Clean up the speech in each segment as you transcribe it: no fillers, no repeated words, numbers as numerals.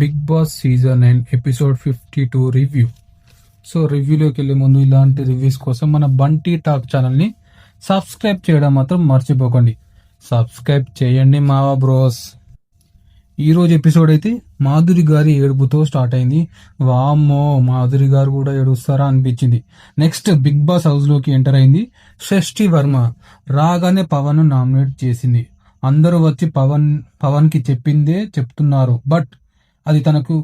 Big Boss season 9 episode 52 review. So రివ్యూలోకి వెళ్ళే ముందు ఇలాంటి రివ్యూస్ కోసం మన బంటి టాక్ ఛానల్ని సబ్స్క్రైబ్ చేయడం మాత్రం మర్చిపోకండి. సబ్స్క్రైబ్ చేయండి మావా బ్రోస్. ఈరోజు ఎపిసోడ్ అయితే మాధురి గారి ఏడుపుతో స్టార్ట్ అయింది. వామ్మో, మాధురి గారు కూడా ఏడుస్తారా అనిపించింది. నెక్స్ట్ బిగ్ బాస్ హౌస్లోకి ఎంటర్ అయింది షష్ఠి వర్మ. రాగానే పవన్ నామినేట్ చేసింది. అందరూ వచ్చి పవన్ కి చెప్పిందే చెప్తున్నారు. బట్ అది తనకు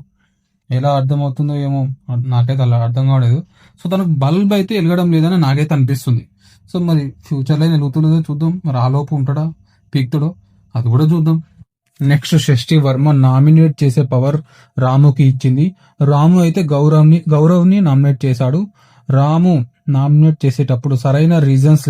ఎలా అర్థమవుతుందో ఏమో, నాకైతే అలా అర్థం కావలేదు. సో తనకు బల్బ్ అయితే వెలగడం లేదని నాకైతే అనిపిస్తుంది. సో మరి ఫ్యూచర్లో వెలుగుతుందో చూద్దాం. మరి ఆలోపు ఉంటాడా, పీక్తుడో, అది కూడా చూద్దాం. నెక్స్ట్ షష్ఠి వర్మ నామినేట్ చేసే పవర్ రాముకి ఇచ్చింది. రాము అయితే గౌరవ్ని నామినేట్ చేశాడు. రాము నామినేట్ చేసేటప్పుడు సరైన రీజన్స్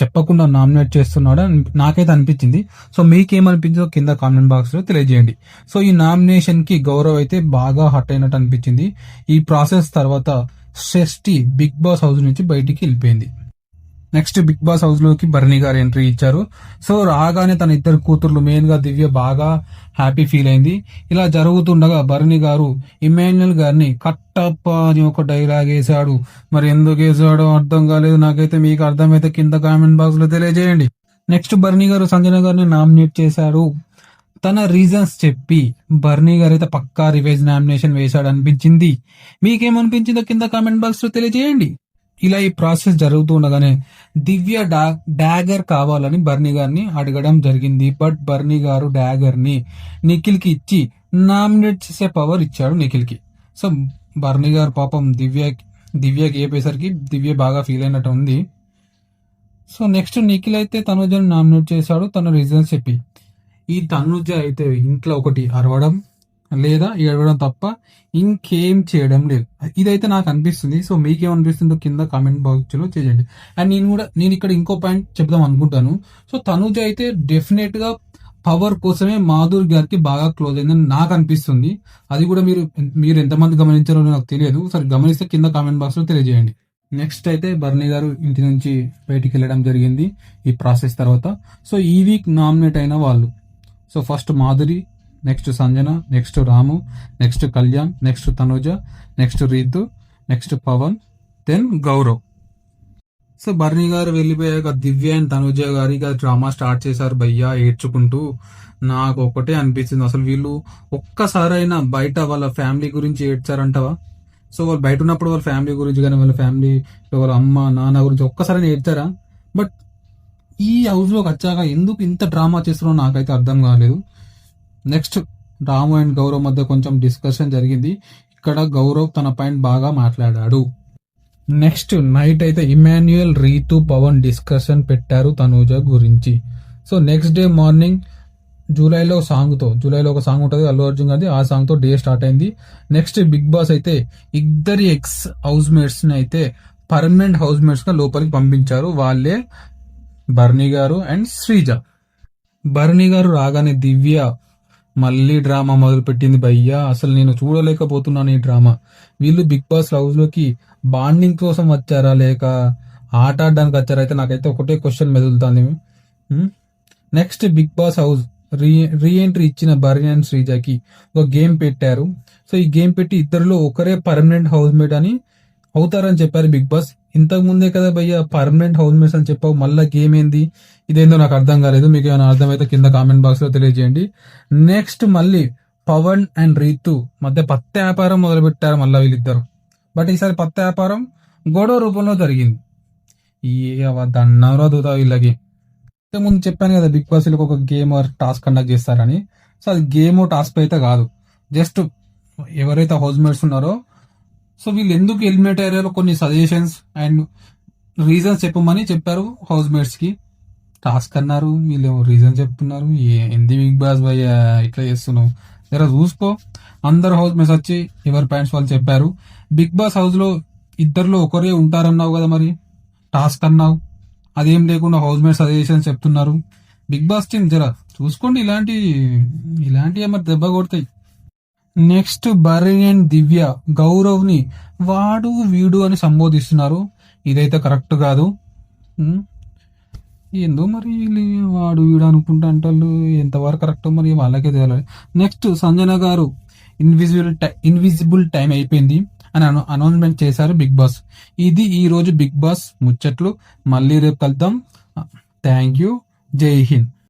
చెప్పకుండా నామినేట్ చేస్తున్నాడు అని నాకైతే అనిపించింది. సో మీకేమనిపించిందో కింద కామెంట్ బాక్స్ లో తెలియజేయండి. సో ఈ నామినేషన్ కి గౌరవ్ అయితే బాగా హట్ అయినట్టు అనిపించింది. ఈ ప్రాసెస్ తర్వాత షష్ఠి బిగ్ బాస్ హౌస్ నుంచి బయటికి వెళ్ళిపోయింది. నెక్స్ట్ బిగ్ బాస్ హౌస్ లోకి భరణి గారు ఎంట్రీ ఇచ్చారు. సో రాగానే తన ఇద్దరు కూతుర్లు, మెయిన్ గా దివ్య బాగా హ్యాపీ ఫీల్ అయింది. ఇలా జరుగుతుండగా భరణి గారు ఇమాన్యుయల్ గారిని కట్టప్ప అని ఒక డైలాగ్ వేశాడు. మరి ఎందుకు వేసాడో అర్థం కాలేదు నాకైతే. మీకు అర్థమైతే కింద కామెంట్ బాక్స్ లో తెలియజేయండి. నెక్స్ట్ భరణి గారు సంజన గారిని నామినేట్ చేశారు. తన రీజన్స్ చెప్పి భరణి గారు అయితే పక్కా రివైజ్ నామినేషన్ వేశాడు అనిపించింది. మీకేమనిపించిందో కింద కామెంట్ బాక్స్ లో తెలియజేయండి. ఇలా ఈ ప్రాసెస్ జరుగుతూ ఉండగానే దివ్య డాగర్ కావాలని బర్నీ గారిని అడగడం జరిగింది. బట్ బర్నీ గారు డాగర్ ని నిఖిల్ కి ఇచ్చి నామినేట్ చేసే పవర్ ఇచ్చాడు నిఖిల్ కి. సో బర్నీ గారు పాపం దివ్యకి ఏపేసరికి దివ్య బాగా ఫీల్ అయినట్టు ఉంది. సో నెక్స్ట్ నిఖిల్ అయితే తనుజని నామినేట్ చేశాడు తన రీజన్స్ చెప్పి. ఈ తనుజ అయితే ఇంట్లో ఒకటి అరవడం లేదా ఏడవడం తప్ప ఇంకేం చేయడం లేదు. ఇదైతే నాకు అనిపిస్తుంది. సో మీకేమనిపిస్తుందో కింద కామెంట్ బాక్స్ లో చేయండి. అండ్ నేను ఇక్కడ ఇంకో పాయింట్ చెప్దాం అనుకుంటాను. సో తనుజ అయితే డెఫినెట్ గా పవర్ కోసమే మాధురి గారికి బాగా క్లోజ్ అయిందని నాకు అనిపిస్తుంది. అది కూడా మీరు ఎంతమంది గమనించారో నాకు తెలియదు. సరే గమనిస్తే కింద కామెంట్ బాక్స్ లో తెలియజేయండి. నెక్స్ట్ అయితే బర్నీ గారు ఇంటి నుంచి బయటికి వెళ్ళడం జరిగింది ఈ ప్రాసెస్ తర్వాత. సో ఈ వీక్ నామినేట్ అయిన వాళ్ళు, so first Madhuri, next Sanjana, next Ramu, next Kalyan, next Tanuja, next Ritu, next Pavan, then Gaurav. So Bharani గారు వెళ్ళిపోయాక దివ్య అండ్ తనుజ గారి డ్రామా స్టార్ట్ చేశారు భయ్యా ఏడ్చుకుంటూ. నాకు ఒక్కటే అనిపించింది, అసలు వీళ్ళు ఒక్కసారైనా బయట వాళ్ళ ఫ్యామిలీ గురించి ఏడ్చారంటవా? సో వాళ్ళు బయట ఉన్నప్పుడు వాళ్ళ ఫ్యామిలీ గురించి కానీ వాళ్ళ ఫ్యామిలీ, వాళ్ళ అమ్మ నాన్న గురించి ఒక్కసారైనా ఏడ్చారా? బట్ ఈ హౌస్ లోకి వచ్చాక ఎందుకు ఇంత డ్రామా చేస్తున్నారో నాకైతే అర్థం కాలేదు. నెక్స్ట్ రాము అండ్ గౌరవ్ మధ్య కొంచెం డిస్కషన్ జరిగింది. ఇక్కడ గౌరవ్ తన పాయింట్ బాగా మాట్లాడాడు. నెక్స్ట్ నైట్ అయితే ఇమాన్యుయల్, రీతు, పవన్ డిస్కషన్ పెట్టారు తనూజ గురించి. సో నెక్స్ట్ డే మార్నింగ్ జూలైలో ఒక సాంగ్ ఉంటుంది అల్లు అర్జున్ గారి, ఆ సాంగ్ తో డే స్టార్ట్ అయింది. నెక్స్ట్ బిగ్ బాస్ అయితే ఇద్దరి ఎక్స్ హౌస్ మేట్స్ ని అయితే పర్మనెంట్ హౌస్ మేట్స్ గా లోపలికి పంపించారు. వాళ్ళే భరణి గారు అండ్ శ్రీజ. భరణి గారు రాగానే దివ్య మళ్ళీ డ్రామా మొదలు పెట్టింది భయ్యా. అసలు నేను చూడలేకపోతున్నాను ఈ డ్రామా. వీళ్ళు బిగ్ బాస్ హౌస్ లోకి బాండింగ్ కోసం వచ్చారా లేక ఆట ఆడడానికి వచ్చారా అయితే నాకైతే ఒకటే క్వశ్చన్ మెదులుతుంది. Next Bigg Boss house reentry ఇచ్చిన భరణి అండ్ శ్రీజకి ఒక గేమ్ పెట్టారు. సో ఈ గేమ్ పెట్టి ఇద్దరిలో ఒకరే పర్మనెంట్ హౌస్ మేట్ అని అవుతారని చెప్పారు బిగ్ బాస్. ఇంతకు ముందే కదా భయ్య పర్మనెంట్ హౌస్ మేట్స్ అని చెప్పావు, మళ్ళా గేమ్ ఏంది? ఇదేందో నాకు అర్థం కాలేదు. మీకు ఏమైనా అర్థమైతే కింద కామెంట్ బాక్స్ లో తెలియజేయండి. నెక్స్ట్ మళ్ళీ పవన్ అండ్ రీతు మధ్య పత్తి వ్యాపారం మొదలు పెట్టారు మళ్ళా వీళ్ళిద్దరు. బట్ ఈసారి పత్తి వ్యాపారం గొడవ రూపంలో జరిగింది. దన్నవరా దూతా వీళ్ళకి. ముందు చెప్పాను కదా బిగ్ బాస్ వీళ్ళకి ఒక గేమ్ టాస్క్ కండక్ట్ చేస్తారని. సో అది గేమ్ టాస్క్ అయితే కాదు, జస్ట్ ఎవరైతే హౌస్ మేట్స్ ఉన్నారో సో వీళ్ళు ఎందుకు ఎలిమినేట్ అయ్యారో కొన్ని సజెషన్స్ అండ్ రీజన్స్ చెప్పమని చెప్పారు హౌస్ మేట్స్ కి. టాస్క్ అన్నారు, వీళ్ళు రీజన్ చెప్తున్నారు. ఏంది బిగ్ బాస్ భయ్య ఇట్లా చేస్తున్నావు, జర చూసుకో. అందరు హౌస్ మేట్స్ వచ్చి ఎవరి పాయింట్స్ వాళ్ళు చెప్పారు. బిగ్ బాస్ హౌస్ లో ఇద్దరులో ఒకరే ఉంటారన్నావు కదా, మరి టాస్క్ అన్నావు, అదేం లేకుండా హౌస్ మేట్స్ సజెషన్స్ చెప్తున్నారు. బిగ్ బాస్ టీం జర చూసుకోండి, ఇలాంటి మరి దెబ్బ కొడతాయి. నెక్స్ట్ భరణి అండ్ దివ్య గౌరవ్ ని వాడు వీడు అని సంబోధిస్తున్నారు. ఇదైతే కరెక్ట్ కాదు. ఏందో మరి వాడు వీడు అనుకుంటా అంటారు, ఎంతవరకు కరెక్టో మరి వాళ్ళకే తెలియాలి. నెక్స్ట్ సంజన గారు ఇన్విజిబుల్ టైం అయిపోయింది అని అనౌన్స్మెంట్ చేశారు బిగ్ బాస్. ఇది ఈ రోజు బిగ్ బాస్ ముచ్చట్లు. మళ్ళీ రేపు కలుద్దాం. Thank you. జై హింద్.